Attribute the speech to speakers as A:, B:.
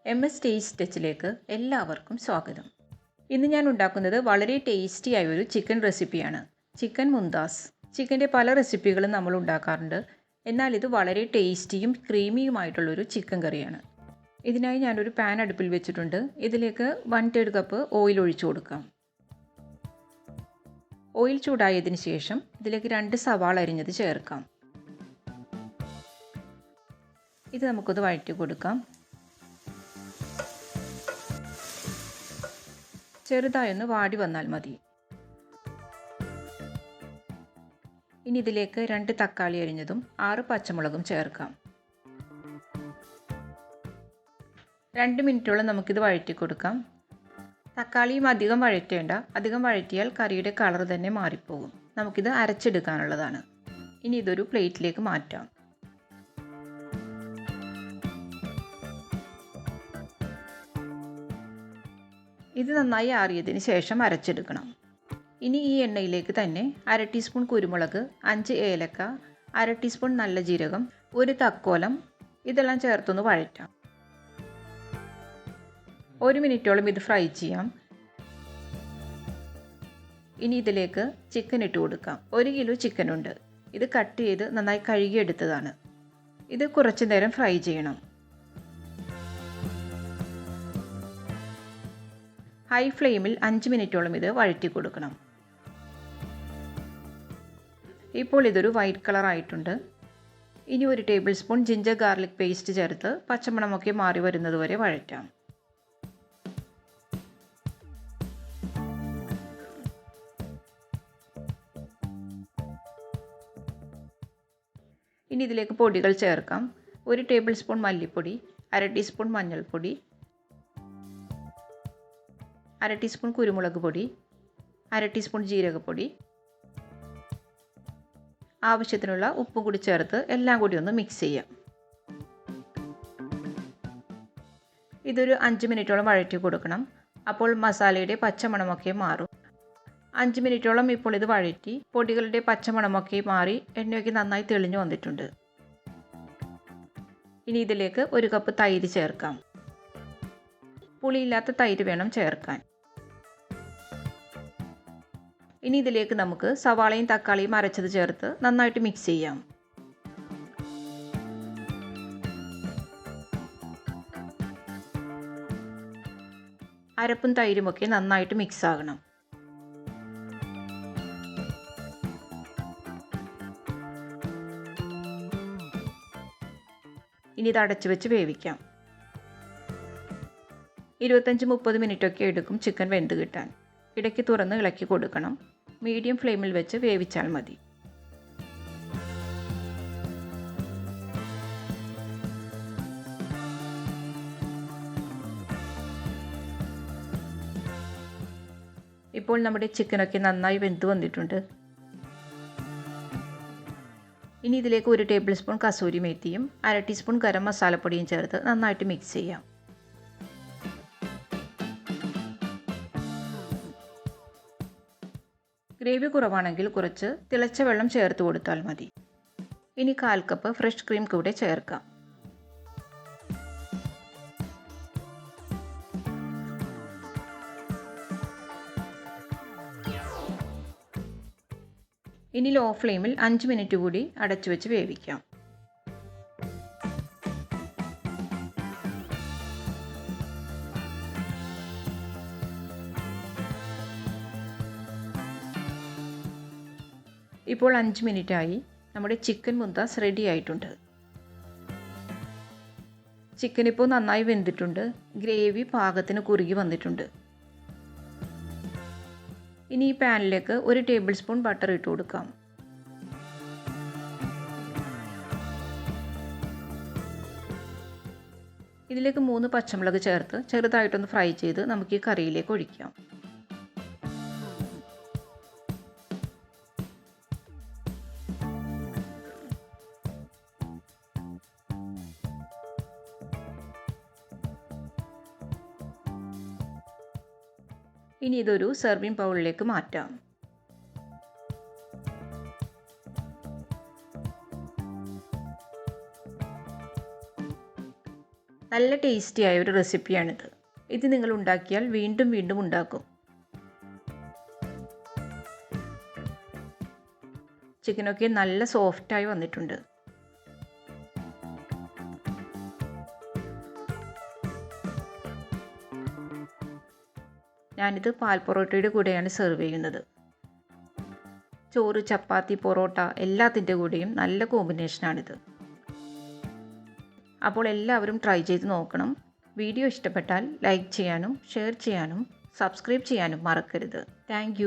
A: MS taste ടച്ചിലേക്ക് എല്ലാവർക്കും സ്വാഗതം. ഇന്ന് ഞാൻ ഉണ്ടാക്കുന്നത് വളരെ ടേസ്റ്റിയായ ഒരു ചിക്കൻ റെസിപ്പിയാണ്. ചിക്കൻ മുംതാസ്. ചിക്കൻ്റെ പല റെസിപ്പികളും നമ്മൾ ഉണ്ടാക്കാറുണ്ട്. എന്നാൽ ഇത് വളരെ ടേസ്റ്റിയും ക്രീമിയുമായിട്ടുള്ളൊരു ചിക്കൻ കറിയാണ്. ഇതിനായി ഞാനൊരു പാൻ അടുപ്പിൽ വെച്ചിട്ടുണ്ട്. ഇതിലേക്ക് 1/3 കപ്പ് ഓയിൽ ഒഴിച്ചു കൊടുക്കാം. ഓയിൽ ചൂടായതിനു ശേഷം ഇതിലേക്ക് 2 സവാള അരിഞ്ഞത് ചേർക്കാം. ഇത് നമുക്കൊന്ന് വഴറ്റി കൊടുക്കാം. ചെറുതായൊന്ന് വാടി വന്നാൽ മതി. ഇനി ഇതിലേക്ക് 2 തക്കാളി അരിഞ്ഞതും 6 പച്ചമുളകും ചേർക്കാം. 2 മിനിറ്റോളം നമുക്കിത് വഴറ്റി കൊടുക്കാം. തക്കാളിയും അധികം വഴറ്റേണ്ട. അധികം വഴറ്റിയാൽ കറിയുടെ കളർ തന്നെ മാറിപ്പോകും. നമുക്കിത് അരച്ചെടുക്കാനുള്ളതാണ്. ഇനി ഇതൊരു പ്ലേറ്റിലേക്ക് മാറ്റാം. ഇത് നന്നായി ആറിയതിന് ശേഷം അരച്ചെടുക്കണം. ഇനി ഈ എണ്ണയിലേക്ക് തന്നെ 1/2 ടീസ്പൂൺ കുരുമുളക്, 5 ഏലക്ക, 1/2 ടീസ്പൂൺ നല്ല ജീരകം, 1 തക്കോലം ഇതെല്ലാം ചേർത്തൊന്ന് വഴറ്റാം. 1 മിനിറ്റോളം ഇത് ഫ്രൈ ചെയ്യാം. ഇനി ഇതിലേക്ക് ചിക്കൻ ഇട്ട് കൊടുക്കാം. 1 കിലോ ചിക്കൻ ഉണ്ട്. ഇത് കട്ട് ചെയ്ത് നന്നായി കഴുകിയെടുത്തതാണ്. ഇത് കുറച്ചു നേരം ഫ്രൈ ചെയ്യണം. ഹൈ ഫ്ലെയിമിൽ 5 മിനിറ്റോളം ഇത് വഴറ്റി കൊടുക്കണം. ഇപ്പോൾ ഇതൊരു വൈറ്റ് കളർ ആയിട്ടുണ്ട്. ഇനി 1 table spoon ginger garlic paste ചേർത്ത് പച്ചമണമൊക്കെ മാറി വരുന്നത് വരെ വഴറ്റാം. ഇനി ഇതിലേക്ക് പൊടികൾ ചേർക്കാം. 1 ടേബിൾ സ്പൂൺ മല്ലിപ്പൊടി, 1/2 ടീസ്പൂൺ മഞ്ഞൾപ്പൊടി, 1/2 ടീസ്പൂൺ കുരുമുളക് പൊടി, 1/2 ടീസ്പൂൺ ജീരകപ്പൊടി, ആവശ്യത്തിനുള്ള ഉപ്പും കൂടി ചേർത്ത് എല്ലാം കൂടി ഒന്ന് മിക്സ് ചെയ്യാം. ഇതൊരു 5 മിനിറ്റോളം വഴറ്റി കൊടുക്കണം. അപ്പോൾ മസാലയുടെ പച്ചമണമൊക്കെ മാറും. 5 മിനിറ്റോളം ഇപ്പോൾ ഇത് വഴറ്റി പൊടികളുടെ പച്ചമണമൊക്കെ മാറി എണ്ണയൊക്കെ നന്നായി തെളിഞ്ഞു വന്നിട്ടുണ്ട്. ഇനി ഇതിലേക്ക് 1 കപ്പ് തൈര് ചേർക്കാം. പുളിയില്ലാത്ത തൈര് വേണം ചേർക്കാൻ. ഇനി ഇതിലേക്ക് നമുക്ക് സവാളയും തക്കാളിയും അരച്ചത് ചേർത്ത് നന്നായിട്ട് മിക്സ് ചെയ്യാം. അരപ്പും തൈരുമൊക്കെ നന്നായിട്ട് മിക്സ് ആകണം. ഇനി ഇത് അടച്ചു വെച്ച് വേവിക്കാം. 25-30 മിനിറ്റൊക്കെ എടുക്കും ചിക്കൻ വെന്ത് കിട്ടാൻ. ഇടയ്ക്ക് തുറന്ന് ഇളക്കി കൊടുക്കണം. മീഡിയം ഫ്ലെയിമിൽ വെച്ച് വേവിച്ചാൽ മതി. ഇപ്പോൾ നമ്മുടെ ചിക്കനൊക്കെ നന്നായി വെന്ത് വന്നിട്ടുണ്ട്. ഇനി ഇതിലേക്ക് 1 ടേബിൾ സ്പൂൺ കസൂരി മേത്തിയും 1/2 ടീസ്പൂൺ ഗരം മസാലപ്പൊടിയും ചേർത്ത് നന്നായിട്ട് മിക്സ് ചെയ്യാം. ഗ്രേവി കുറവാണെങ്കിൽ കുറച്ച് തിളച്ച വെള്ളം ചേർത്ത് കൊടുത്താൽ മതി. ഇനി 1/4 കപ്പ് ഫ്രഷ് ക്രീം കൂടെ ചേർക്കാം. ഇനി ലോ ഫ്ലെയിമിൽ 5 മിനിറ്റ് കൂടി അടച്ചു വെച്ച് വേവിക്കാം. ഇപ്പോൾ 5 മിനിറ്റായി. നമ്മുടെ ചിക്കൻ മുംതാസ് റെഡി ആയിട്ടുണ്ട്. ചിക്കൻ ഇപ്പോൾ നന്നായി വെന്തിട്ടുണ്ട്. ഗ്രേവി പാകത്തിന് കുറുകി വന്നിട്ടുണ്ട്. ഇനി ഈ പാനിലേക്ക് 1 ടേബിൾ സ്പൂൺ ബട്ടർ ഇട്ട് കൊടുക്കാം. ഇതിലേക്ക് 3 പച്ചമുളക് ചേർത്ത് ചെറുതായിട്ടൊന്ന് ഫ്രൈ ചെയ്ത് നമുക്ക് ഈ കറിയിലേക്ക് ഒഴിക്കാം. ഇനി ഇതൊരു സെർവിങ് ബൗളിലേക്ക് മാറ്റാം. നല്ല ടേസ്റ്റിയായ ഒരു റെസിപ്പിയാണിത്. ഇത് നിങ്ങൾ ഉണ്ടാക്കിയാൽ വീണ്ടും വീണ്ടും ഉണ്ടാക്കും. ചിക്കനൊക്കെ നല്ല സോഫ്റ്റായി വന്നിട്ടുണ്ട്. ഞാനിത് പാൽ പൊറോട്ടയുടെ കൂടെയാണ് സെർവ് ചെയ്യുന്നത്. ചോറ്, ചപ്പാത്തി, പൊറോട്ട എല്ലാത്തിൻ്റെ കൂടെയും നല്ല കോമ്പിനേഷനാണിത്. അപ്പോൾ എല്ലാവരും ട്രൈ ചെയ്ത് നോക്കണം. വീഡിയോ ഇഷ്ടപ്പെട്ടാൽ ലൈക്ക് ചെയ്യാനും ഷെയർ ചെയ്യാനും സബ്സ്ക്രൈബ് ചെയ്യാനും മറക്കരുത്. താങ്ക്